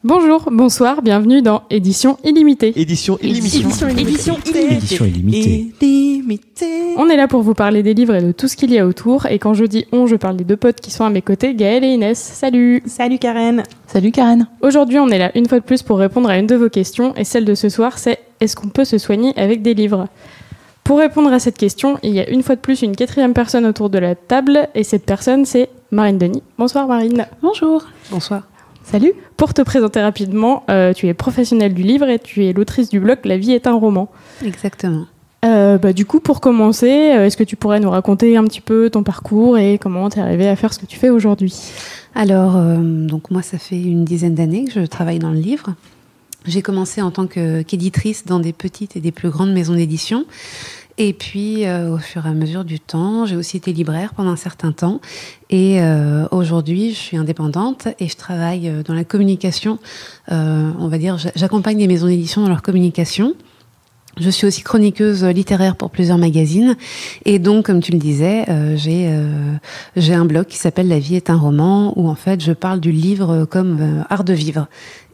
Bonjour, bonsoir, bienvenue dans Édition Illimitée. Édition illimitée. Édition illimitée. On est là pour vous parler des livres et de tout ce qu'il y a autour. Et quand je dis on, je parle des deux potes qui sont à mes côtés, Gaëlle et Inès. Salut. Salut Karen. Salut Karen. Aujourd'hui, on est là une fois de plus pour répondre à une de vos questions. Et celle de ce soir, c'est est-ce qu'on peut se soigner avec des livres ? Pour répondre à cette question, il y a une fois de plus une quatrième personne autour de la table. Et cette personne, c'est Marine Denis. Bonsoir Marine. Bonjour. Bonsoir. Salut. Pour te présenter rapidement, tu es professionnelle du livre et tu es l'autrice du blog La vie est un roman. Exactement. Du coup, pour commencer, est-ce que tu pourrais nous raconter un petit peu ton parcours et comment tu es arrivée à faire ce que tu fais aujourd'hui ? Alors, donc moi, ça fait une dizaine d'années que je travaille dans le livre. J'ai commencé en tant qu'éditrice dans des petites et des plus grandes maisons d'édition. Et puis, au fur et à mesure du temps, j'ai aussi été libraire pendant un certain temps. Et aujourd'hui, je suis indépendante et je travaille dans la communication. On va dire, j'accompagne les maisons d'édition dans leur communication. Je suis aussi chroniqueuse littéraire pour plusieurs magazines. Et donc, comme tu le disais, j'ai un blog qui s'appelle La vie est un roman, où en fait, je parle du livre comme art de vivre.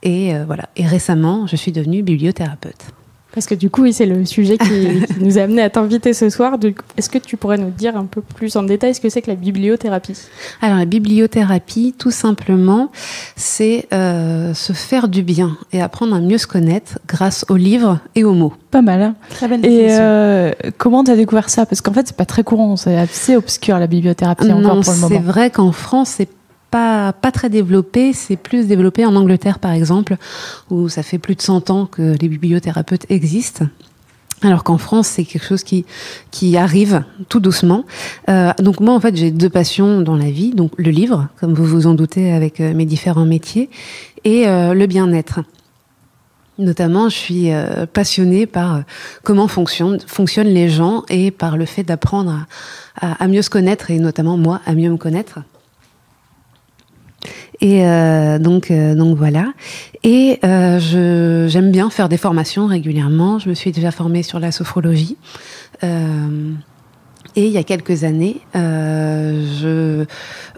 Et voilà. Et récemment, je suis devenue bibliothérapeute. Parce que du coup, oui, c'est le sujet qui nous a amené à t'inviter ce soir. Est-ce que tu pourrais nous dire un peu plus en détail ce que c'est que la bibliothérapie ? Alors, la bibliothérapie, tout simplement, c'est se faire du bien et apprendre à mieux se connaître grâce aux livres et aux mots. Pas mal. Hein. Très belle définition. Et comment tu as découvert ça ? Parce qu'en fait, c'est pas très courant, c'est assez obscur la bibliothérapie encore pour le moment. C'est vrai qu'en France, c'est pas très développé, c'est plus développé en Angleterre par exemple, où ça fait plus de 100 ans que les bibliothérapeutes existent. Alors qu'en France, c'est quelque chose qui arrive tout doucement. Donc moi, en fait, j'ai deux passions dans la vie. Donc le livre, comme vous vous en doutez avec mes différents métiers, et le bien-être. Notamment, je suis passionnée par comment fonctionnent les gens et par le fait d'apprendre à mieux se connaître, et notamment moi, à mieux me connaître. Et donc voilà. Et j'aime bien faire des formations régulièrement. Je me suis déjà formée sur la sophrologie. Et il y a quelques années,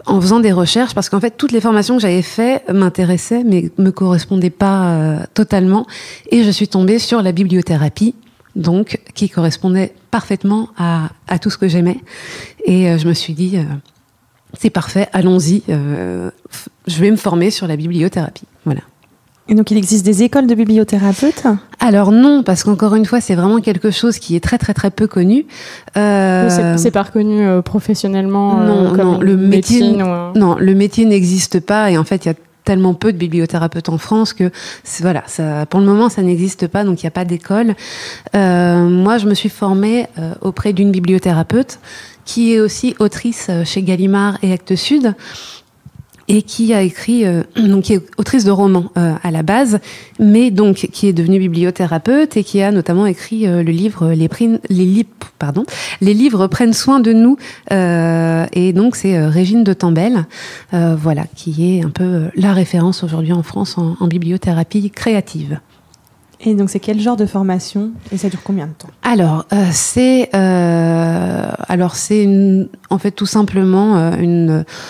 en faisant des recherches, parce qu'en fait, toutes les formations que j'avais faites m'intéressaient, mais me correspondaient pas totalement. Et je suis tombée sur la bibliothérapie, donc qui correspondait parfaitement à tout ce que j'aimais. Et je me suis dit... c'est parfait, allons-y. Je vais me former sur la bibliothérapie. Voilà. Et donc, il existe des écoles de bibliothérapeutes ? Alors non, parce qu'encore une fois, c'est vraiment quelque chose qui est très très très peu connu. C'est pas reconnu professionnellement non, le métier, non, le métier n'existe pas. Et en fait, il y a tellement peu de bibliothérapeutes en France que voilà, ça, pour le moment, ça n'existe pas. Donc, il n'y a pas d'école. Moi, je me suis formée auprès d'une bibliothérapeute qui est aussi autrice chez Gallimard et Actes Sud, et qui a écrit, donc qui est autrice de romans à la base, mais donc qui est devenue bibliothérapeute et qui a notamment écrit le livre Les livres prennent soin de nous, et donc c'est Régine de Tambel, voilà, qui est un peu la référence aujourd'hui en France en bibliothérapie créative. Et donc, c'est quel genre de formation et ça dure combien de temps ? Alors, c'est en fait tout simplement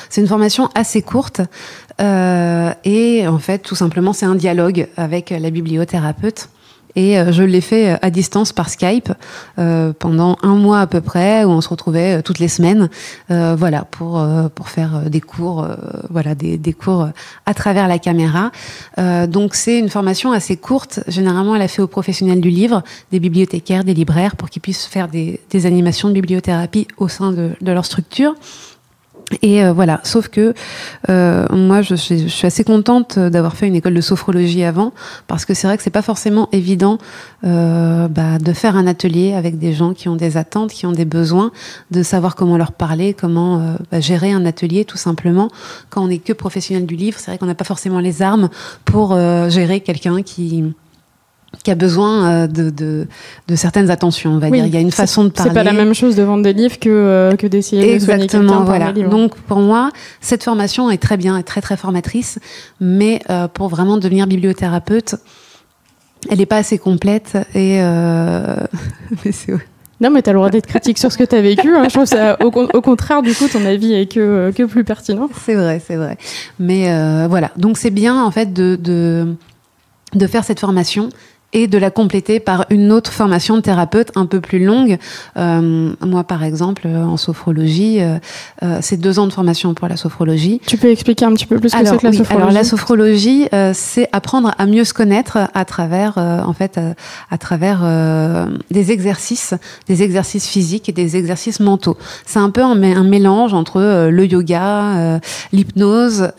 c'est une formation assez courte, et en fait tout simplement c'est un dialogue avec la bibliothérapeute. Et je l'ai fait à distance par Skype pendant 1 mois à peu près, où on se retrouvait toutes les semaines, voilà, pour faire des cours, voilà, des cours à travers la caméra. Donc c'est une formation assez courte. Généralement, elle a fait aux professionnels du livre, des bibliothécaires, des libraires, pour qu'ils puissent faire des animations de bibliothérapie au sein de leur structure. Et voilà, sauf que moi je suis assez contente d'avoir fait une école de sophrologie avant, parce que c'est vrai que c'est pas forcément évident de faire un atelier avec des gens qui ont des attentes, qui ont des besoins, de savoir comment leur parler, comment gérer un atelier tout simplement. Quand on n'est que professionnel du livre, c'est vrai qu'on n'a pas forcément les armes pour gérer quelqu'un qui a besoin de certaines attentions, on va dire. Il y a une façon de parler. C'est pas la même chose de vendre des livres que d'essayer de soigner quelqu'un par des livres. Donc pour moi, cette formation est très bien, est très très formatrice, mais pour vraiment devenir bibliothérapeute, elle n'est pas assez complète. Et Non, mais t'as le droit d'être critique sur ce que t'as vécu. Hein. Je trouve ça, au contraire, du coup, ton avis est que plus pertinent. C'est vrai. Mais voilà, donc c'est bien en fait de faire cette formation et de la compléter par une autre formation de thérapeute un peu plus longue. Moi, par exemple, en sophrologie, c'est 2 ans de formation pour la sophrologie. Tu peux expliquer un petit peu plus ce que c'est que la sophrologie ? Alors la sophrologie, c'est apprendre à mieux se connaître à travers, des exercices physiques et des exercices mentaux. C'est un peu un mélange entre le yoga, l'hypnose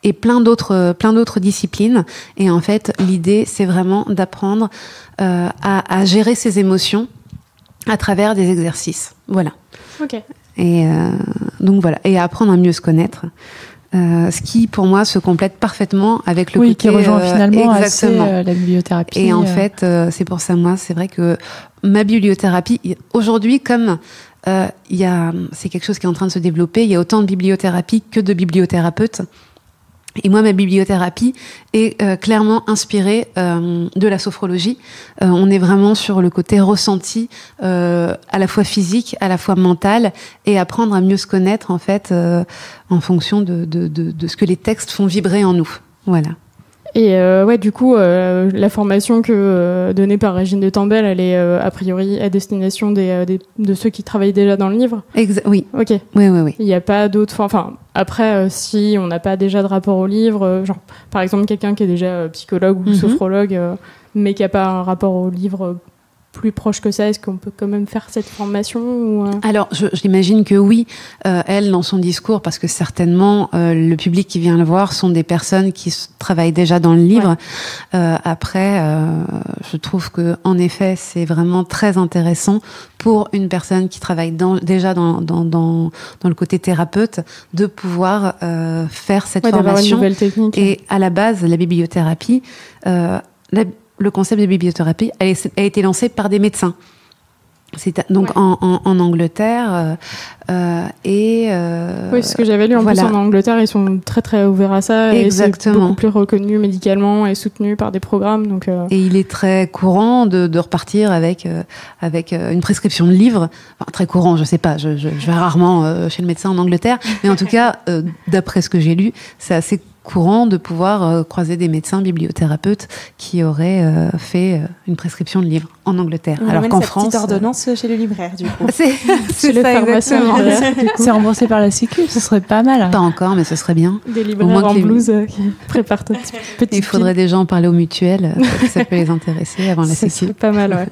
et plein d'autres disciplines. Et en fait, l'idée, c'est vraiment d'apprendre à gérer ses émotions à travers des exercices. Voilà. Ok. Et donc voilà, et à apprendre à mieux se connaître. Ce qui, pour moi, se complète parfaitement avec le côté... qui rejoint finalement exactement. assez la bibliothérapie. Et en fait, c'est pour ça, moi, c'est vrai que ma bibliothérapie, aujourd'hui, comme c'est quelque chose qui est en train de se développer, il y a autant de bibliothérapie que de bibliothérapeutes. Et moi, ma bibliothérapie est clairement inspirée de la sophrologie. On est vraiment sur le côté ressenti, à la fois physique, à la fois mental, et apprendre à mieux se connaître, en fait, en fonction de ce que les textes font vibrer en nous. Voilà. Et du coup, la formation donnée par Régine de Tambel, elle est a priori à destination de ceux qui travaillent déjà dans le livre. Oui. Ok. Oui. Il n'y a pas d'autres. Enfin, après, si on n'a pas déjà de rapport au livre, genre par exemple quelqu'un qui est déjà psychologue ou sophrologue, mais qui n'a pas un rapport au livre plus proche que ça, est-ce qu'on peut quand même faire cette formation ou Alors, j'imagine que oui, elle, dans son discours, parce que certainement, le public qui vient le voir sont des personnes qui travaillent déjà dans le livre. Ouais. Après, je trouve que, en effet, c'est vraiment très intéressant pour une personne qui travaille déjà dans le côté thérapeute de pouvoir faire cette formation. Une nouvelle technique. Et à la base, la bibliothérapie, le concept de bibliothérapie a été lancé par des médecins. Donc en Angleterre oui, ce que j'avais lu en plus en Angleterre, ils sont très très ouverts à ça. Exactement. Et c'est beaucoup plus reconnu médicalement et soutenu par des programmes. Donc, Et il est très courant de repartir avec une prescription de livres. Enfin, très courant, je sais pas, je vais rarement chez le médecin en Angleterre, mais en tout cas, d'après ce que j'ai lu, c'est assez courant de pouvoir croiser des médecins bibliothérapeutes qui auraient fait une prescription de livres en Angleterre. Alors qu'en France, petite ordonnance chez le libraire, du coup. C'est le pharmacien libraire. C'est remboursé par la Sécu, ce serait pas mal. Pas encore, mais ce serait bien. Des libraires en blouse qui préparent toute petite. Il faudrait des gens parler aux mutuelles, ça peut les intéresser avant la Sécu. C'est pas mal, ouais.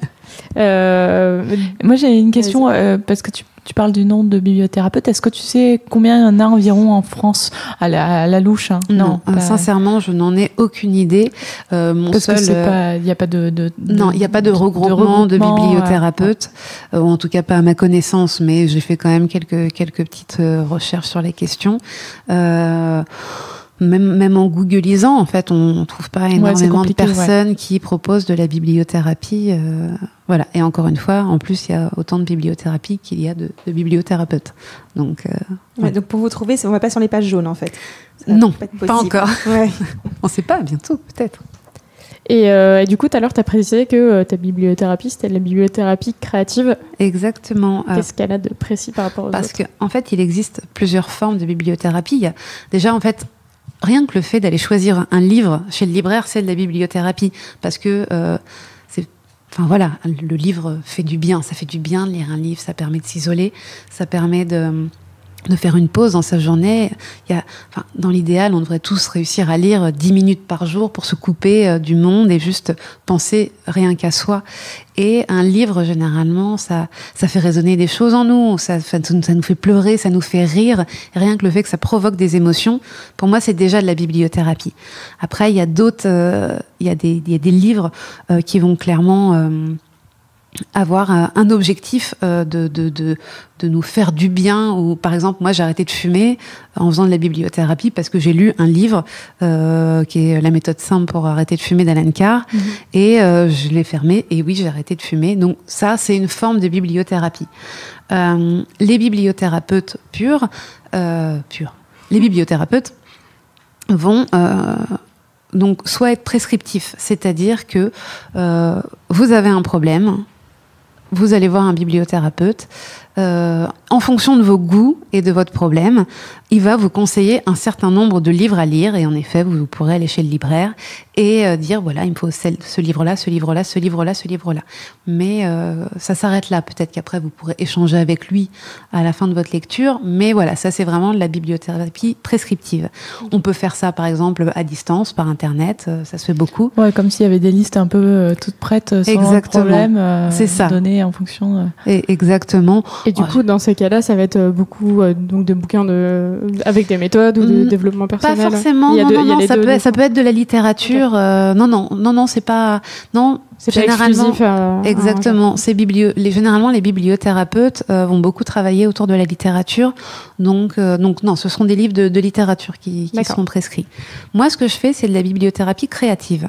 Moi, j'ai une question, parce que tu parles du nombre de bibliothérapeutes. Est-ce que tu sais combien il y en a environ en France à la louche hein? Non, sincèrement, je n'en ai aucune idée. Parce que il n'y a pas de non, il n'y a pas de regroupement de bibliothérapeutes, ou en tout cas pas à ma connaissance, mais j'ai fait quand même quelques petites recherches sur les questions. Même en googlisant, en fait, on trouve pas énormément de personnes qui proposent de la bibliothérapie. Voilà. Et encore une fois, en plus, il y a autant de bibliothérapie qu'il y a de bibliothérapeutes. Donc, donc pour vous trouver, on va pas sur les pages jaunes, en fait. Non, pas encore. Ouais. On ne sait pas, bientôt, peut-être. Et du coup, tout à l'heure, tu as précisé que ta bibliothérapie, c'était la bibliothérapie créative. Exactement. Qu'est-ce qu'elle a de précis par rapport aux autres ? Parce qu'en fait, il existe plusieurs formes de bibliothérapie. Il y a déjà, en fait, rien que le fait d'aller choisir un livre chez le libraire, c'est de la bibliothérapie. Parce que le livre fait du bien. Ça fait du bien de lire un livre. Ça permet de s'isoler. Ça permet de faire une pause dans sa journée. Dans l'idéal, on devrait tous réussir à lire 10 minutes par jour pour se couper du monde et juste penser rien qu'à soi. Et un livre, généralement, ça fait résonner des choses en nous, ça nous fait pleurer, ça nous fait rire. Rien que le fait que ça provoque des émotions, pour moi, c'est déjà de la bibliothérapie. Après, il y a d'autres, il y a des livres qui vont clairement avoir un objectif de nous faire du bien. Ou par exemple, moi j'ai arrêté de fumer en faisant de la bibliothérapie parce que j'ai lu un livre qui est La méthode simple pour arrêter de fumer d'Alan Carr, et je l'ai fermé et oui, j'ai arrêté de fumer. Donc ça, c'est une forme de bibliothérapie. Les bibliothérapeutes les bibliothérapeutes vont donc soit être prescriptifs, c'est-à-dire que vous avez un problème, vous allez voir un bibliothérapeute. En fonction de vos goûts et de votre problème, il va vous conseiller un certain nombre de livres à lire. Et en effet, vous pourrez aller chez le libraire et dire, voilà, il me faut ce livre-là, ce livre-là, ce livre-là, ce livre-là. Mais ça s'arrête là. Peut-être qu'après, vous pourrez échanger avec lui à la fin de votre lecture. Mais voilà, ça, c'est vraiment de la bibliothérapie prescriptive. On peut faire ça, par exemple, à distance, par Internet. Ça se fait beaucoup. Ouais, comme s'il y avait des listes un peu toutes prêtes selon le problème. C'est ça. Données en fonction. Exactement. Et du coup, dans ces cas-là, ça va être beaucoup donc de bouquins avec des méthodes ou de développement personnel. Pas forcément. Non, ça peut être de la littérature. Okay. Non, c'est pas. Non, c'est généralement. Pas exclusif. Exactement. Généralement, les bibliothérapeutes vont beaucoup travailler autour de la littérature. Donc non, ce seront des livres de littérature qui seront prescrits. Moi, ce que je fais, c'est de la bibliothérapie créative.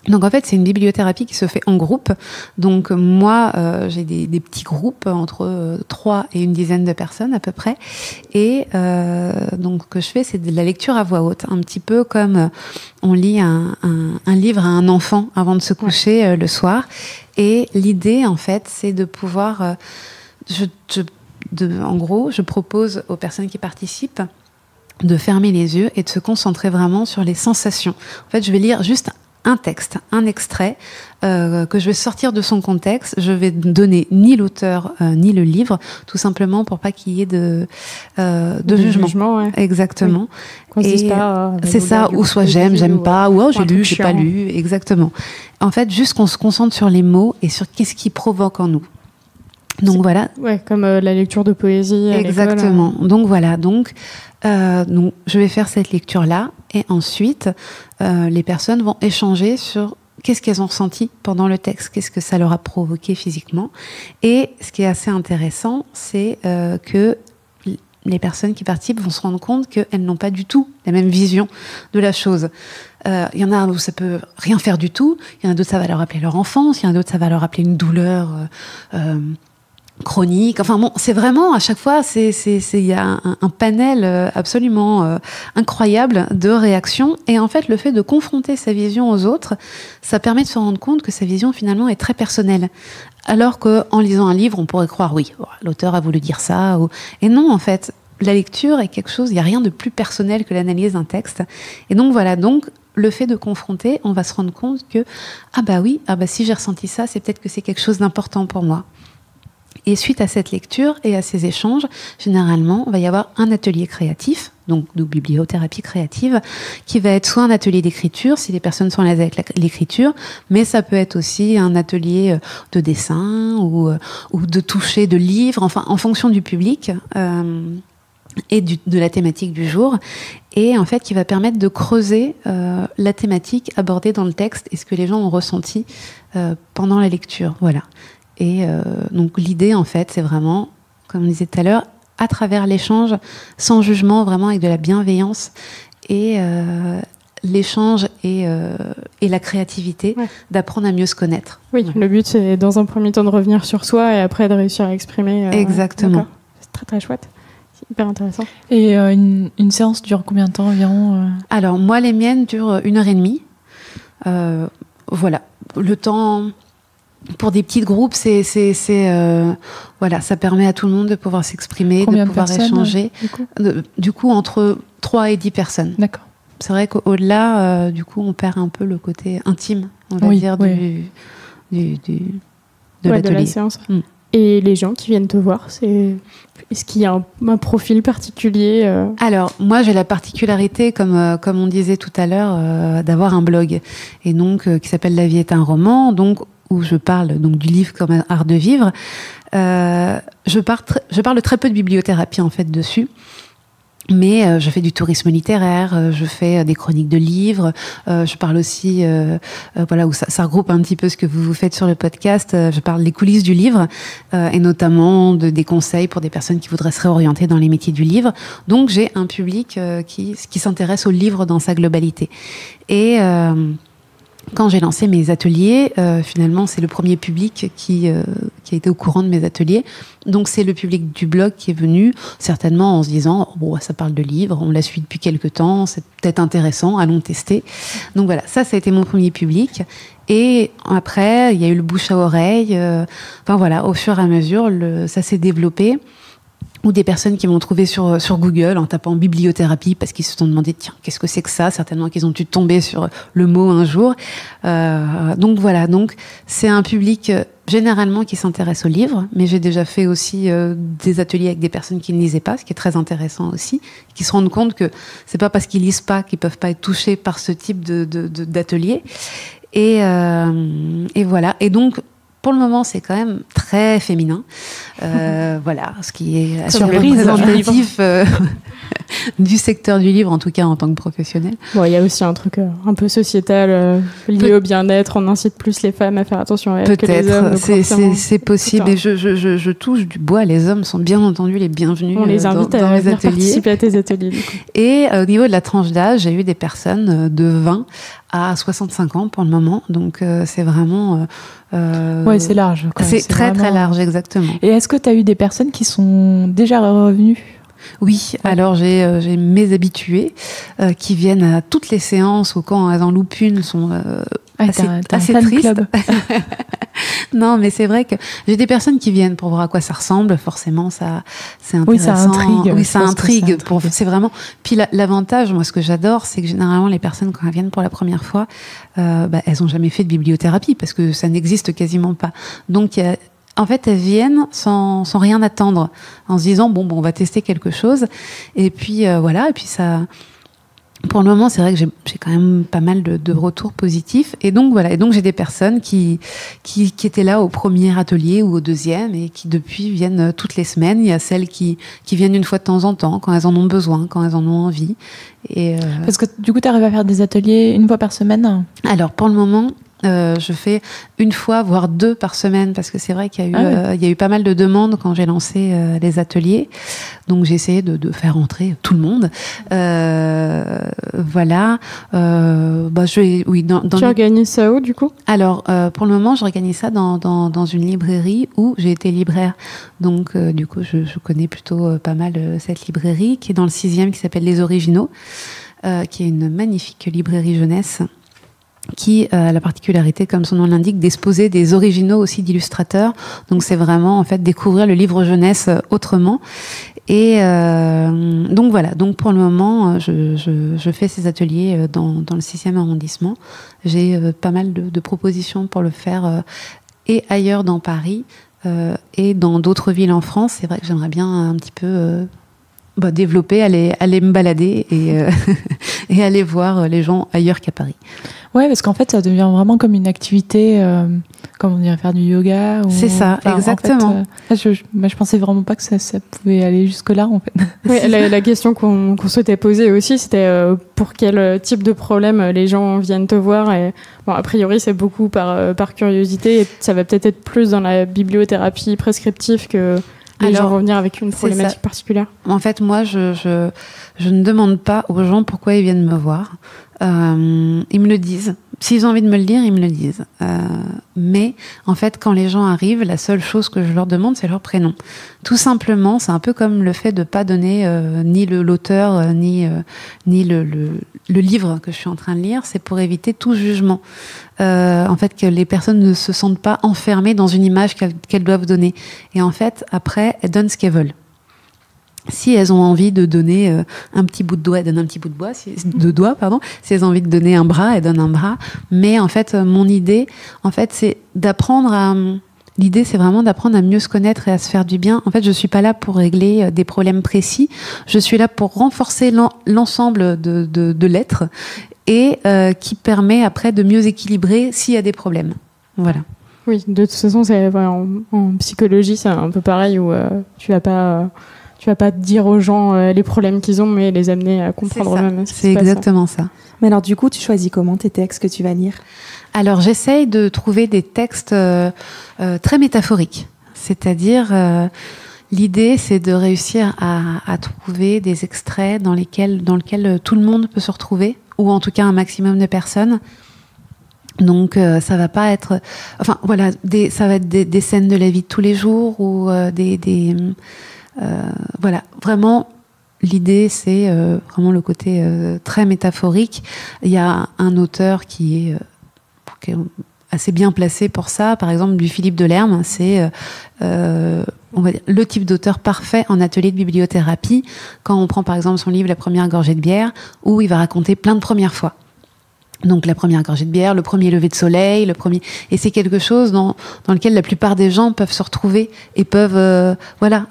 Donc en fait, c'est une bibliothérapie qui se fait en groupe. Donc moi, j'ai des petits groupes entre 3 et une dizaine de personnes à peu près. Et donc ce que je fais, c'est de la lecture à voix haute, un petit peu comme on lit un livre à un enfant avant de se coucher le soir. Et l'idée, en fait, c'est de pouvoir... en gros, je propose aux personnes qui participent de fermer les yeux et de se concentrer vraiment sur les sensations. En fait, je vais lire juste un texte, un extrait que je vais sortir de son contexte. Je vais donner ni l'auteur ni le livre, tout simplement pour pas qu'il y ait de jugement. Ouais. Exactement. Oui. Qu'on se dise pas. C'est ça, ou soit j'aime pas, ou j'ai lu, j'ai pas lu. Exactement. En fait, juste qu'on se concentre sur les mots et sur qu'est-ce qui provoque en nous. Donc voilà. Ouais, comme la lecture de poésie. Exactement. Donc voilà. Donc je vais faire cette lecture-là et ensuite les personnes vont échanger sur qu'est-ce qu'elles ont ressenti pendant le texte, qu'est-ce que ça leur a provoqué physiquement. Et ce qui est assez intéressant, c'est que les personnes qui participent vont se rendre compte qu'elles n'ont pas du tout la même vision de la chose. Il y en a où ça peut rien faire du tout, il y en a d'autres ça va leur rappeler leur enfance, il y en a d'autres ça va leur rappeler une douleur chronique. Enfin bon, c'est vraiment à chaque fois, il y a un panel absolument incroyable de réactions. Et en fait, le fait de confronter sa vision aux autres, ça permet de se rendre compte que sa vision finalement est très personnelle. Alors qu'en lisant un livre, on pourrait croire oui, l'auteur a voulu dire ça. Et non, en fait, la lecture est quelque chose. Il n'y a rien de plus personnel que l'analyse d'un texte. Et donc voilà. Donc le fait de confronter, on va se rendre compte que si j'ai ressenti ça, c'est peut-être que c'est quelque chose d'important pour moi. Et suite à cette lecture et à ces échanges, généralement, il va y avoir un atelier créatif, donc de bibliothérapie créative, qui va être soit un atelier d'écriture, si les personnes sont à l'aise avec l'écriture, mais ça peut être aussi un atelier de dessin ou de toucher de livres, enfin, en fonction du public et de la thématique du jour. Et en fait, qui va permettre de creuser la thématique abordée dans le texte et ce que les gens ont ressenti pendant la lecture. Voilà. Et donc l'idée, en fait, c'est vraiment, comme on disait tout à l'heure, à travers l'échange, sans jugement, vraiment avec de la bienveillance et l'échange et la créativité, d'apprendre à mieux se connaître. Oui, voilà. Le but, c'est dans un premier temps de revenir sur soi et après de réussir à exprimer. Exactement. C'est très très chouette. C'est hyper intéressant. Et une séance dure combien de temps environ Alors, moi, les miennes durent 1h30. Voilà. Le temps... Pour des petits groupes, voilà, ça permet à tout le monde de pouvoir s'exprimer, Combien de pouvoir échanger. Du coup, entre 3 et 10 personnes. D'accord. C'est vrai qu'au-delà, du coup, on perd un peu le côté intime, on va dire, de l'atelier. De la séance. Et les gens qui viennent te voir, est-ce qu'il y a un profil particulier Alors, moi, j'ai la particularité, comme on disait tout à l'heure, d'avoir un blog. Et donc, qui s'appelle La vie est un roman. Donc, où je parle donc du livre comme un art de vivre. Je parle très peu de bibliothérapie en fait dessus, mais je fais du tourisme littéraire, je fais des chroniques de livres, je parle aussi, voilà, où ça regroupe un petit peu ce que vous faites sur le podcast. Je parle des coulisses du livre et notamment des conseils pour des personnes qui voudraient se réorienter dans les métiers du livre. Donc j'ai un public qui s'intéresse au livre dans sa globalité. Et quand j'ai lancé mes ateliers, finalement, c'est le premier public qui a été au courant de mes ateliers. Donc, c'est le public du blog qui est venu, certainement en se disant « Bon, ça parle de livres, on la suit depuis quelque temps, c'est peut-être intéressant, allons tester. » Donc voilà, ça a été mon premier public. Et après, il y a eu le bouche à oreille. Enfin voilà, au fur et à mesure, ça s'est développé. Ou des personnes qui m'ont trouvé sur Google en tapant bibliothérapie parce qu'ils se sont demandé tiens, qu'est-ce que c'est que ça? Certainement qu'ils ont dû tomber sur le mot un jour. Donc voilà, donc c'est un public généralement qui s'intéresse aux livres, mais j'ai déjà fait aussi des ateliers avec des personnes qui ne lisaient pas, ce qui est très intéressant aussi, qui se rendent compte que c'est pas parce qu'ils lisent pas qu'ils peuvent pas être touchés par ce type d'atelier. Et voilà. Et donc pour le moment, c'est quand même très féminin. Voilà, ce qui est assez représentatif du secteur du livre, en tout cas en tant que professionnel. Bon, il y a aussi un truc un peu sociétal lié au bien-être. On incite plus les femmes à faire attention à elles que les hommes. Peut-être, c'est possible. Et je touche du bois. Les hommes sont bien entendu les bienvenus. On les invite dans à mes venir ateliers. participer à tes ateliers. Du coup. Et au niveau de la tranche d'âge, j'ai eu des personnes de 20 à 65 ans pour le moment. Donc c'est vraiment... ouais, c'est large. C'est très vraiment... très large, exactement. Et est-ce que tu as eu des personnes qui sont déjà revenues? Oui, ouais. Alors j'ai mes habitués qui viennent à toutes les séances ou quand elles en loupent une sont assez tristes. Non, mais c'est vrai que j'ai des personnes qui viennent pour voir à quoi ça ressemble. Forcément, ça c'est intéressant. Oui, ça intrigue. Oui, ça intrigue. C'est vraiment. Puis l'avantage, moi, ce que j'adore, c'est que généralement les personnes quand elles viennent pour la première fois, elles ont jamais fait de bibliothérapie parce que ça n'existe quasiment pas. Donc en fait, elles viennent sans rien attendre, en se disant bon, on va tester quelque chose. Et puis voilà. Et puis ça. Pour le moment, c'est vrai que j'ai quand même pas mal de retours positifs. Et donc, voilà. Et donc, j'ai des personnes qui étaient là au premier atelier ou au deuxième et qui, depuis, viennent toutes les semaines. Il y a celles qui viennent une fois de temps en temps, quand elles en ont besoin, quand elles en ont envie. Et Parce que, du coup, tu arrives à faire des ateliers une fois par semaine? Alors, pour le moment... je fais une fois, voire 2 par semaine, parce que c'est vrai qu'il y a eu pas mal de demandes quand j'ai lancé les ateliers. Donc j'ai essayé de faire entrer tout le monde. Voilà. Tu organises ça où, du coup? Alors, pour le moment, j'organise ça dans une librairie où j'ai été libraire. Donc, du coup, je connais plutôt pas mal cette librairie qui est dans le 6e, qui s'appelle Les Originaux, qui est une magnifique librairie jeunesse, qui a la particularité, comme son nom l'indique, d'exposer des originaux aussi d'illustrateurs. Donc c'est vraiment en fait découvrir le livre jeunesse autrement. Et donc voilà. Donc pour le moment, je fais ces ateliers dans le 6e arrondissement. J'ai pas mal de propositions pour le faire et ailleurs dans Paris et dans d'autres villes en France. C'est vrai que j'aimerais bien un petit peu développer, aller me balader et aller voir les gens ailleurs qu'à Paris. Ouais, parce qu'en fait, ça devient vraiment comme une activité, comme on dirait faire du yoga. C'est ça, exactement. En fait, je pensais vraiment pas que ça pouvait aller jusque-là, en fait. Oui, la question qu'on souhaitait poser aussi, c'était pour quel type de problème les gens viennent te voir. Et, bon, a priori, c'est beaucoup par curiosité. Et ça va peut-être être plus dans la bibliothérapie prescriptive que... Les gens vont venir avec une problématique particulière. En fait, moi, je ne demande pas aux gens pourquoi ils viennent me voir. Ils me le disent. S'ils ont envie de me le dire, ils me le disent. Mais en fait, quand les gens arrivent, la seule chose que je leur demande, c'est leur prénom. Tout simplement, c'est un peu comme le fait de pas donner ni l'auteur ni le livre que je suis en train de lire. C'est pour éviter tout jugement. En fait, que les personnes ne se sentent pas enfermées dans une image qu'elles doivent donner. Et en fait, après, elles donnent ce qu'elles veulent. Si elles ont envie de donner un petit bout de doigt, elles donnent un petit bout de doigt, pardon. Si elles ont envie de donner un bras, elles donnent un bras. Mais en fait, mon idée, en fait, c'est d'apprendre à... L'idée, c'est vraiment d'apprendre à mieux se connaître et à se faire du bien. En fait, je suis pas là pour régler des problèmes précis. Je suis là pour renforcer l'ensemble de l'être et qui permet après de mieux équilibrer s'il y a des problèmes. Voilà. Oui, de toute façon, en psychologie, c'est un peu pareil où tu vas pas dire aux gens les problèmes qu'ils ont, mais les amener à comprendre eux-mêmes. C'est exactement ça. Mais alors, du coup, tu choisis comment tes textes que tu vas lire? Alors, j'essaye de trouver des textes très métaphoriques. C'est-à-dire, l'idée, c'est de réussir à trouver des extraits dans lesquels tout le monde peut se retrouver, ou en tout cas un maximum de personnes. Donc ça va pas être, enfin voilà, ça va être des scènes de la vie de tous les jours ou voilà, vraiment. L'idée, c'est vraiment le côté très métaphorique. Il y a un auteur qui est assez bien placé pour ça, par exemple du Philippe Delerme. C'est on va dire, le type d'auteur parfait en atelier de bibliothérapie. Quand on prend par exemple son livre La première gorgée de bière, où il va raconter plein de premières fois. Donc la première gorgée de bière, le premier lever de soleil, et c'est quelque chose dans lequel la plupart des gens peuvent se retrouver et peuvent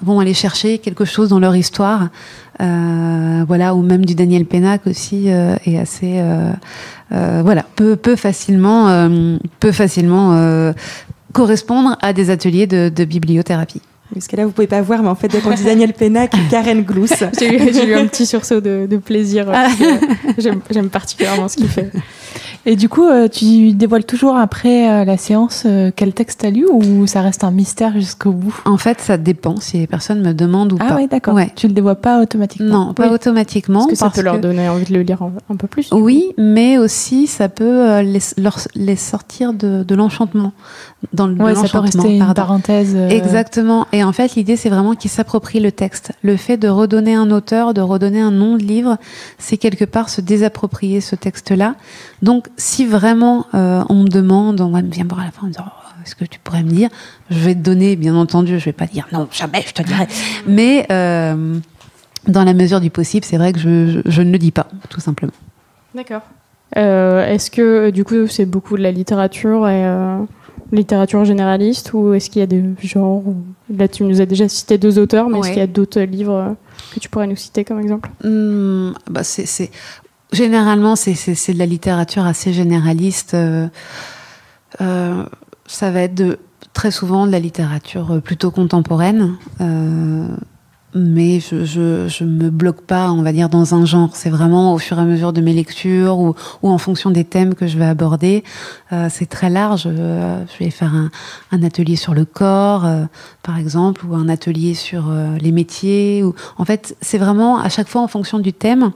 vont aller chercher quelque chose dans leur histoire, ou même du Daniel Pénac aussi est assez peut facilement correspondre à des ateliers de bibliothérapie. Parce que là, vous pouvez pas voir, mais en fait, dès qu'on dit Daniel Pénac, Karen Glousse. J'ai eu un petit sursaut de plaisir. J'aime particulièrement ce qu'il fait. Et du coup, tu dévoiles toujours après la séance quel texte t'as lu ou ça reste un mystère jusqu'au bout? En fait, ça dépend si les personnes me demandent ou pas. Ah oui, d'accord. Ouais. Tu le dévoiles pas automatiquement? Non, pas automatiquement. Parce que ça peut leur donner envie de le lire un peu plus. Oui, mais aussi ça peut les sortir de l'enchantement. Ça peut rester une parenthèse. Exactement. Et en fait, l'idée, c'est vraiment qu'ils s'approprient le texte. Le fait de redonner un auteur, de redonner un nom de livre, c'est quelque part se désapproprier ce texte-là. Donc, si vraiment on me demande, on va me voir à la fin en me disant est-ce que tu pourrais me dire, je vais te donner, bien entendu, je vais pas dire non, jamais, je te dirai. Mais dans la mesure du possible, c'est vrai que je ne le dis pas, tout simplement. D'accord. Est-ce que, du coup, c'est beaucoup de la littérature et littérature généraliste ou est-ce qu'il y a des genres Là, tu nous as déjà cité 2 auteurs, mais est-ce qu'il y a d'autres livres que tu pourrais nous citer comme exemple? Généralement, c'est de la littérature assez généraliste. Ça va être très souvent de la littérature plutôt contemporaine. Mais je me bloque pas, on va dire, dans un genre. C'est vraiment au fur et à mesure de mes lectures ou en fonction des thèmes que je vais aborder. C'est très large. Je vais faire un atelier sur le corps, par exemple, ou un atelier sur les métiers. En fait, c'est vraiment à chaque fois en fonction du thème.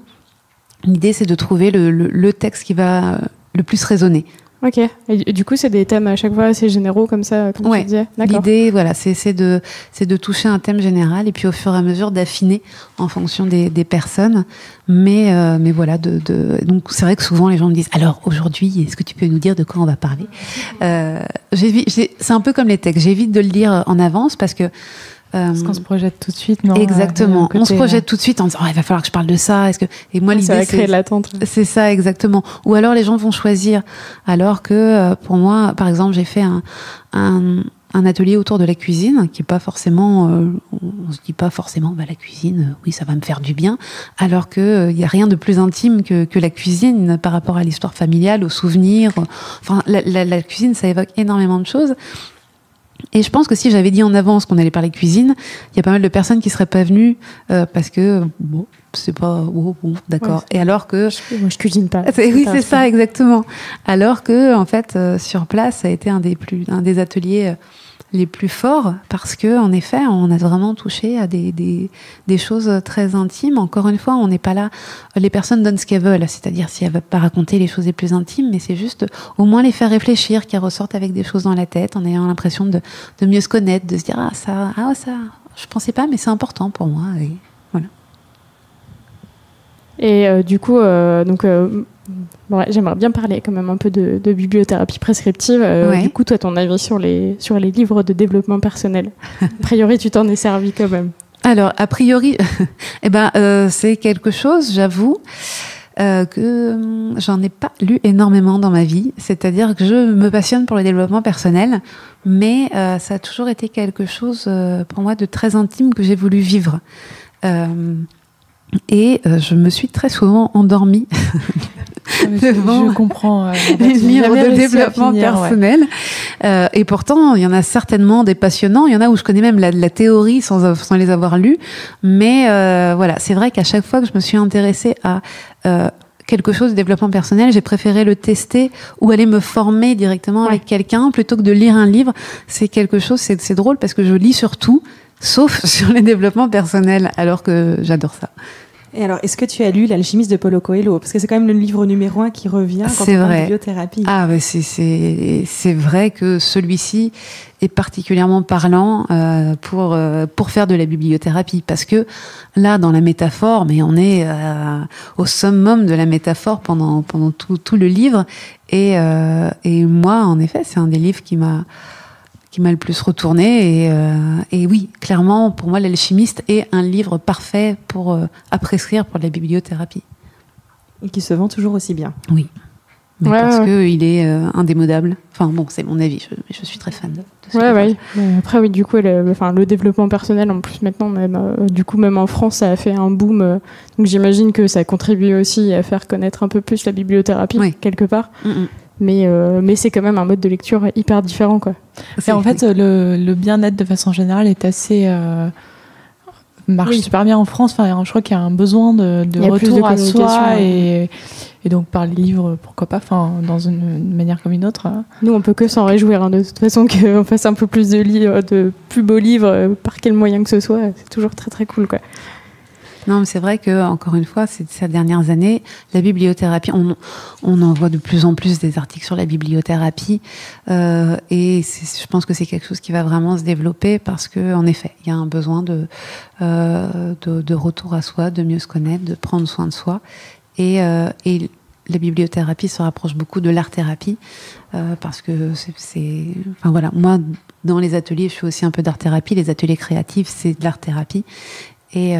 L'idée, c'est de trouver le texte qui va le plus résonner. Ok. Et du coup, c'est des thèmes à chaque fois assez généraux comme ça, comme tu disais. D'accord. L'idée, voilà, c'est de toucher un thème général et puis au fur et à mesure d'affiner en fonction des personnes. Mais voilà, donc c'est vrai que souvent les gens me disent alors aujourd'hui, est-ce que tu peux nous dire de quoi on va parler? C'est un peu comme les textes. J'évite de le lire en avance parce que parce qu'on se projette tout de suite, non? Exactement. On se projette tout de suite en disant il va falloir que je parle de ça. Et moi, l'idée, ça va créer de l'attente. C'est ça, exactement. Ou alors les gens vont choisir. Alors que pour moi, par exemple, j'ai fait un atelier autour de la cuisine qui est pas forcément. On se dit pas forcément la cuisine. Oui, ça va me faire du bien. Alors que y a rien de plus intime que la cuisine par rapport à l'histoire familiale, aux souvenirs. Enfin, la cuisine, ça évoque énormément de choses. Et je pense que si j'avais dit en avance qu'on allait parler cuisine, il y a pas mal de personnes qui seraient pas venues parce que c'est pas d'accord. Ouais, et alors que moi je cuisine pas. C'est ça exactement. Alors que en fait sur place ça a été un des ateliers les plus forts parce que en effet on a vraiment touché à des choses très intimes. Encore une fois, on n'est pas là. Les personnes donnent ce qu'elles veulent, c'est-à-dire si elles veulent pas raconter les choses les plus intimes, mais c'est juste au moins les faire réfléchir, qu'elles ressortent avec des choses dans la tête, en ayant l'impression de mieux se connaître, de se dire ça, je pensais pas, mais c'est important pour moi. Et voilà. Et du coup, j'aimerais bien parler quand même un peu de bibliothérapie prescriptive. Du coup, toi, ton avis sur les livres de développement personnel. A priori, tu t'en es servi quand même. Alors, a priori, c'est quelque chose, j'avoue, que j'en ai pas lu énormément dans ma vie. C'est-à-dire que je me passionne pour le développement personnel, mais ça a toujours été quelque chose pour moi de très intime que j'ai voulu vivre. Et je me suis très souvent endormie devant je comprends, les livres de développement personnel. Et pourtant, il y en a certainement des passionnants. Il y en a où je connais même la théorie sans les avoir lus. Mais voilà, c'est vrai qu'à chaque fois que je me suis intéressée à quelque chose de développement personnel, j'ai préféré le tester ou aller me former directement avec quelqu'un plutôt que de lire un livre. C'est quelque chose, c'est drôle parce que je lis sur tout, sauf sur les développements personnels, alors que j'adore ça. Et alors, est-ce que tu as lu L'Alchimiste de Paulo Coelho? Parce que c'est quand même le livre numéro 1 qui revient quand C'est on parle vrai. de bibliothérapie. Ah, bah c'est vrai que celui-ci est particulièrement parlant pour faire de la bibliothérapie. Parce que là, dans la métaphore, mais on est au summum de la métaphore pendant tout le livre. Et moi, en effet, c'est un des livres qui m'a le plus retourné. Et oui, clairement, pour moi, L'Alchimiste est un livre parfait à prescrire pour la bibliothérapie. Et qui se vend toujours aussi bien. Oui. Mais Ouais, parce ouais. qu'il est indémodable. Enfin bon, c'est mon avis, je suis très fan de ce Ouais, livre. ouais. Après, oui, du coup, le développement personnel, en plus, maintenant, même en France, ça a fait un boom. Donc, j'imagine que ça contribue aussi à faire connaître un peu plus la bibliothérapie, Oui. quelque part. Mm-mm. Mais c'est quand même un mode de lecture hyper différent, quoi. Et en fait, le bien-être de façon générale est assez marche super bien en France. Enfin, je crois qu'il y a un besoin de Il y a plus de retour à communication, soi ouais. et donc par les livres, pourquoi pas, enfin, dans une manière comme une autre. Nous, on peut que s'en réjouir, hein, de toute façon, qu'on fasse un peu plus de livres, de plus beaux livres, par quel moyen que ce soit. C'est toujours très, très cool, quoi. Non, mais c'est vrai que encore une fois, ces dernières années, la bibliothérapie, on en voit de plus en plus des articles sur la bibliothérapie, et je pense que c'est quelque chose qui va vraiment se développer parce que, en effet, il y a un besoin de retour à soi, de mieux se connaître, de prendre soin de soi, et la bibliothérapie se rapproche beaucoup de l'art-thérapie parce que enfin voilà, moi dans les ateliers, je fais aussi un peu d'art-thérapie. Les ateliers créatifs, c'est de l'art-thérapie. Et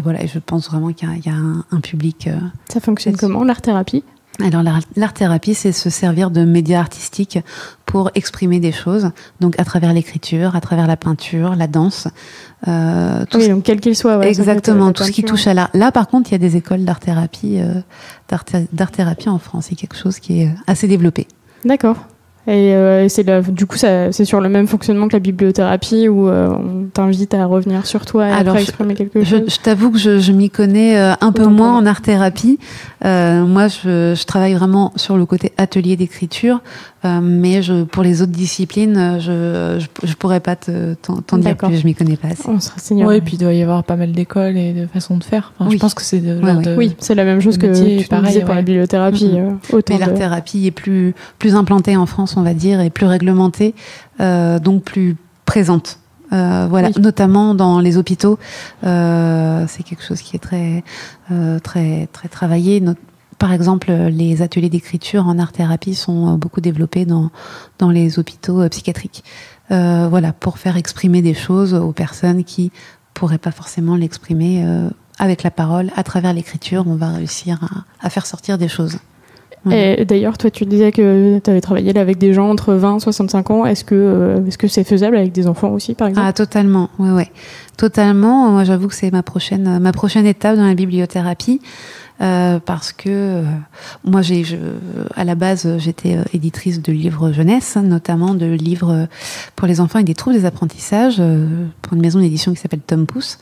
voilà, et je pense vraiment qu'il y a un public. Ça fonctionne comment, l'art-thérapie? Alors, l'art-thérapie, c'est se servir de médias artistiques pour exprimer des choses, donc à travers l'écriture, à travers la peinture, la danse. Oui, donc quel qu'il soit. Ouais, exactement, tout ce qui touche à l'art. Là, par contre, il y a des écoles d'art-thérapie en France. C'est quelque chose qui est assez développé. D'accord. Et du coup, c'est sur le même fonctionnement que la bibliothérapie où on t'invite à revenir sur toi et après exprimer quelque chose. Je t'avoue que je m'y connais un peu moins en art-thérapie. Moi, je travaille vraiment sur le côté atelier d'écriture, mais pour les autres disciplines, je pourrais pas t'en dire plus. Je m'y connais pas assez. On se renseignera. Oui, et puis il doit y avoir pas mal d'écoles et de façons de faire. Enfin, oui. Je pense que c'est oui, c'est la même chose que tu disais pour la bibliothérapie. Mais l'art-thérapie est plus implantée en France, on va dire, et plus réglementée, donc plus présente. Voilà, oui. Notamment dans les hôpitaux, c'est quelque chose qui est très travaillé. Par exemple, les ateliers d'écriture en art-thérapie sont beaucoup développés dans les hôpitaux psychiatriques. Voilà, pour faire exprimer des choses aux personnes qui pourraient pas forcément l'exprimer avec la parole. À travers l'écriture, on va réussir à faire sortir des choses. Et d'ailleurs, toi, tu disais que tu avais travaillé là avec des gens entre 20 et 65 ans. Est-ce que c'est faisable avec des enfants aussi, par exemple? Ah, totalement. Ouais. Totalement. Moi, j'avoue que c'est ma prochaine étape dans la bibliothérapie. Parce que moi, à la base, j'étais éditrice de livres jeunesse, notamment de livres pour les enfants avec des troubles des apprentissages, pour une maison d'édition qui s'appelle Tom Pouce,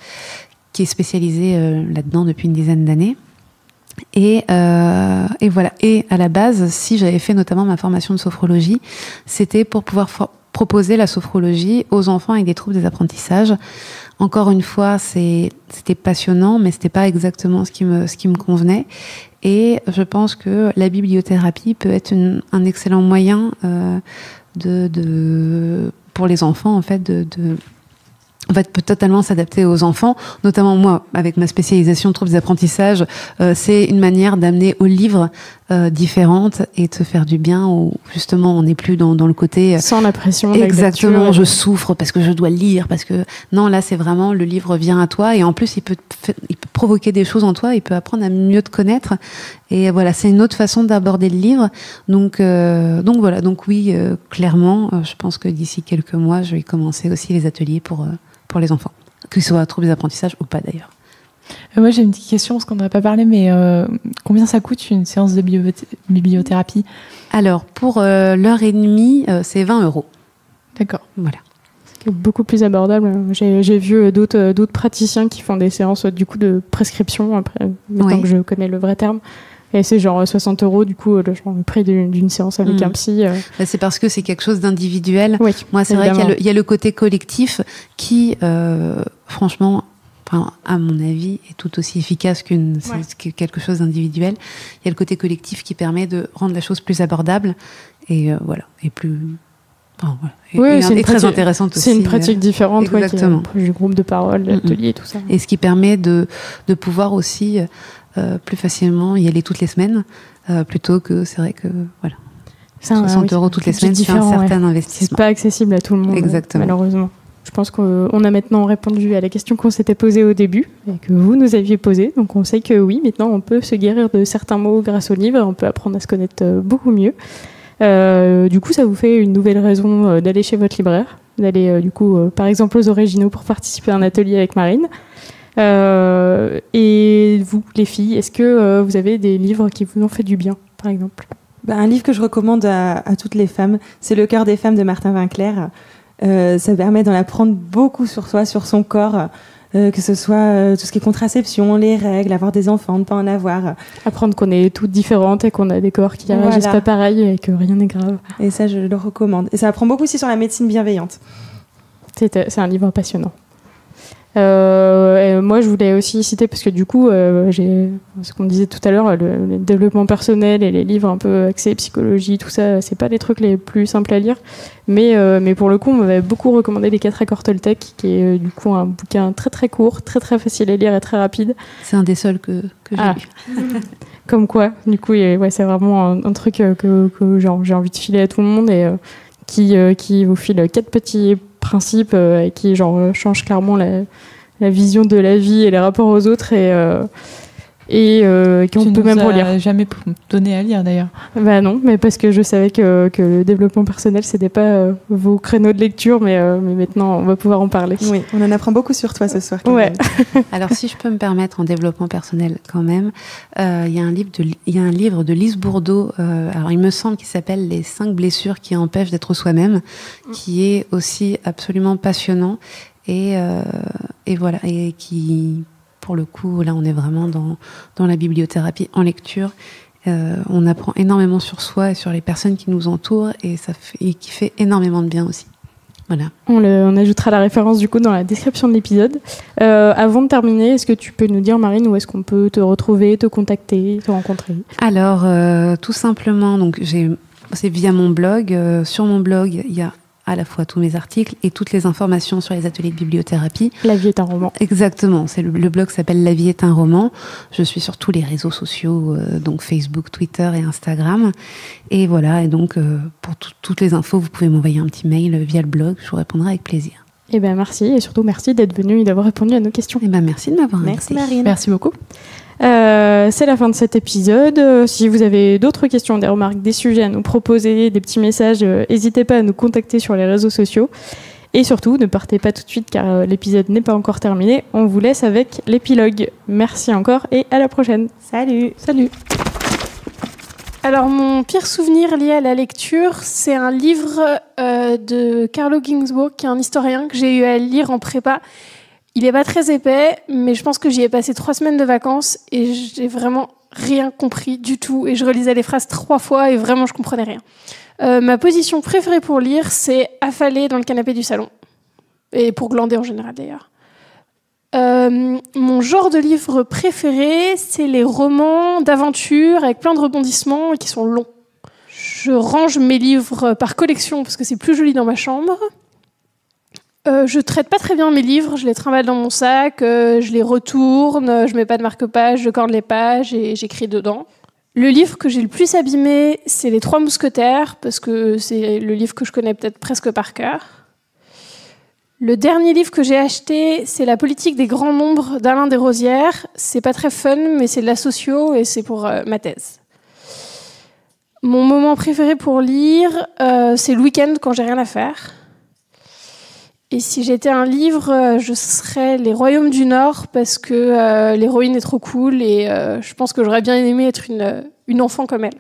qui est spécialisée là-dedans depuis une dizaine d'années. Et voilà. Et à la base, si j'avais fait notamment ma formation de sophrologie, c'était pour pouvoir proposer la sophrologie aux enfants avec des troubles des apprentissages. Encore une fois, c'était passionnant, mais c'était pas exactement ce qui me convenait. Et je pense que la bibliothérapie peut être un excellent moyen pour les enfants, en fait, peut totalement s'adapter aux enfants, notamment moi, avec ma spécialisation de troubles des apprentissages, c'est une manière d'amener aux livres différentes et de se faire du bien, où justement on n'est plus dans le côté... Sans la pression. Exactement, je souffre parce que je dois lire, parce que... Non, là c'est vraiment, le livre vient à toi et en plus il peut provoquer des choses en toi, il peut apprendre à mieux te connaître. Et voilà, c'est une autre façon d'aborder le livre. Donc voilà, donc oui, clairement, je pense que d'ici quelques mois, je vais commencer aussi les ateliers pour les enfants, qu'ils soient troubles des apprentissages ou pas d'ailleurs. Moi j'ai une petite question parce qu'on n'a pas parlé, mais combien ça coûte une séance de bibliothérapie? Alors pour l'heure et demie, c'est 20 €. D'accord. Voilà. C'est beaucoup plus abordable. J'ai vu d'autres praticiens qui font des séances du coup de prescription, après, maintenant que je connais le vrai terme. Et c'est genre 60 € du coup, le prix d'une séance avec un psy. C'est parce que c'est quelque chose d'individuel. Oui, moi, c'est évidemment. Vrai qu'il y a le côté collectif qui, franchement, à mon avis, est tout aussi efficace que quelque chose d'individuel. Il y a le côté collectif qui permet de rendre la chose plus abordable et et plus... c'est très intéressante aussi. C'est une pratique différente, exactement. Qui est du groupe de parole, l'atelier, tout ça. Et ce qui permet de pouvoir aussi plus facilement y aller toutes les semaines, plutôt que, c'est vrai que, 60 € toutes les semaines, c'est un certain investissement. C'est pas accessible à tout le monde, malheureusement. Je pense qu'on a maintenant répondu à la question qu'on s'était posée au début et que vous nous aviez posée. Donc on sait que oui, maintenant on peut se guérir de certains mots grâce au livre, on peut apprendre à se connaître beaucoup mieux. Du coup, ça vous fait une nouvelle raison d'aller chez votre libraire, d'aller par exemple aux Originaux pour participer à un atelier avec Marine. Et vous, les filles, est-ce que vous avez des livres qui vous ont fait du bien, par exemple ? Un livre que je recommande à toutes les femmes, c'est Le cœur des femmes de Martin Winkler. Ça permet d'en apprendre beaucoup sur soi, sur son corps, que ce soit tout ce qui est contraception, les règles, avoir des enfants, ne pas en avoir. Apprendre qu'on est toutes différentes et qu'on a des corps qui réagissent pas pareil et que rien n'est grave. Et ça, je le recommande. Et ça apprend beaucoup aussi sur la médecine bienveillante. C'est un livre passionnant. Et moi, je voulais aussi citer, parce que du coup, ce qu'on disait tout à l'heure, le développement personnel et les livres un peu axés psychologie, tout ça, c'est pas les trucs les plus simples à lire. Mais pour le coup, on m'avait beaucoup recommandé Les 4 accords Toltec, qui est du coup un bouquin très très court, très très facile à lire et très rapide. C'est un des seuls que j'ai lu. Comme quoi, du coup, c'est vraiment un truc que j'ai envie de filer à tout le monde et qui vous file 4 petits principes et qui change clairement la vision de la vie et les rapports aux autres et qu'on peut même relire. Jamais donné à lire d'ailleurs. Bah non, mais parce que je savais que le développement personnel c'était pas vos créneaux de lecture, mais maintenant on va pouvoir en parler. Oui, on en apprend beaucoup sur toi ce soir. Ouais. Alors si je peux me permettre en développement personnel quand même, il y a un livre de Lise Bourdeau, alors il me semble qu'il s'appelle Les 5 blessures qui empêchent d'être soi-même, qui est aussi absolument passionnant et qui, pour le coup, là on est vraiment dans la bibliothérapie en lecture. On apprend énormément sur soi et sur les personnes qui nous entourent et qui fait énormément de bien aussi. Voilà. On ajoutera la référence du coup dans la description de l'épisode. Avant de terminer, est-ce que tu peux nous dire, Marine, où est-ce qu'on peut te retrouver, te contacter, te rencontrer ? Alors, tout simplement, donc c'est via mon blog. Sur mon blog, il y a à la fois tous mes articles et toutes les informations sur les ateliers de bibliothérapie. La vie est un roman. Exactement. Le blog s'appelle La vie est un roman. Je suis sur tous les réseaux sociaux, donc Facebook, Twitter et Instagram. Et voilà. Et donc, pour toutes les infos, vous pouvez m'envoyer un petit mail via le blog. Je vous répondrai avec plaisir. Eh ben merci. Et surtout, merci d'être venu et d'avoir répondu à nos questions. Eh ben merci de m'avoir invité. Merci Marine. Merci beaucoup. C'est la fin de cet épisode. Si vous avez d'autres questions, des remarques, des sujets à nous proposer, des petits messages, n'hésitez pas à nous contacter sur les réseaux sociaux. Et surtout, ne partez pas tout de suite car l'épisode n'est pas encore terminé. On vous laisse avec l'épilogue. Merci encore et à la prochaine. Salut. Salut. Alors, mon pire souvenir lié à la lecture, c'est un livre de Carlo Ginzburg, qui est un historien que j'ai eu à lire en prépa. Il n'est pas très épais, mais je pense que j'y ai passé 3 semaines de vacances et j'ai vraiment rien compris du tout. Et je relisais les phrases 3 fois et vraiment, je comprenais rien. Ma position préférée pour lire, c'est affaler dans le canapé du salon. Et pour glander en général, d'ailleurs. Mon genre de livre préféré, c'est les romans d'aventure avec plein de rebondissements et qui sont longs. Je range mes livres par collection parce que c'est plus joli dans ma chambre. Je traite pas très bien mes livres, je les trimballe dans mon sac, je les retourne, je mets pas de marque-page, je corde les pages et j'écris dedans. Le livre que j'ai le plus abîmé, c'est Les 3 mousquetaires, parce que c'est le livre que je connais peut-être presque par cœur. Le dernier livre que j'ai acheté, c'est La politique des grands nombres d'Alain Desrosières. C'est pas très fun, mais c'est de la socio et c'est pour ma thèse. Mon moment préféré pour lire, c'est le week-end quand j'ai rien à faire. Et si j'étais un livre, je serais Les Royaumes du Nord parce que l'héroïne est trop cool et je pense que j'aurais bien aimé être une enfant comme elle.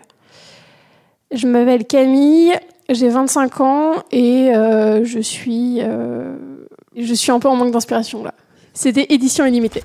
Je m'appelle Camille, j'ai 25 ans et je suis un peu en manque d'inspiration là. C'était édition illimitée.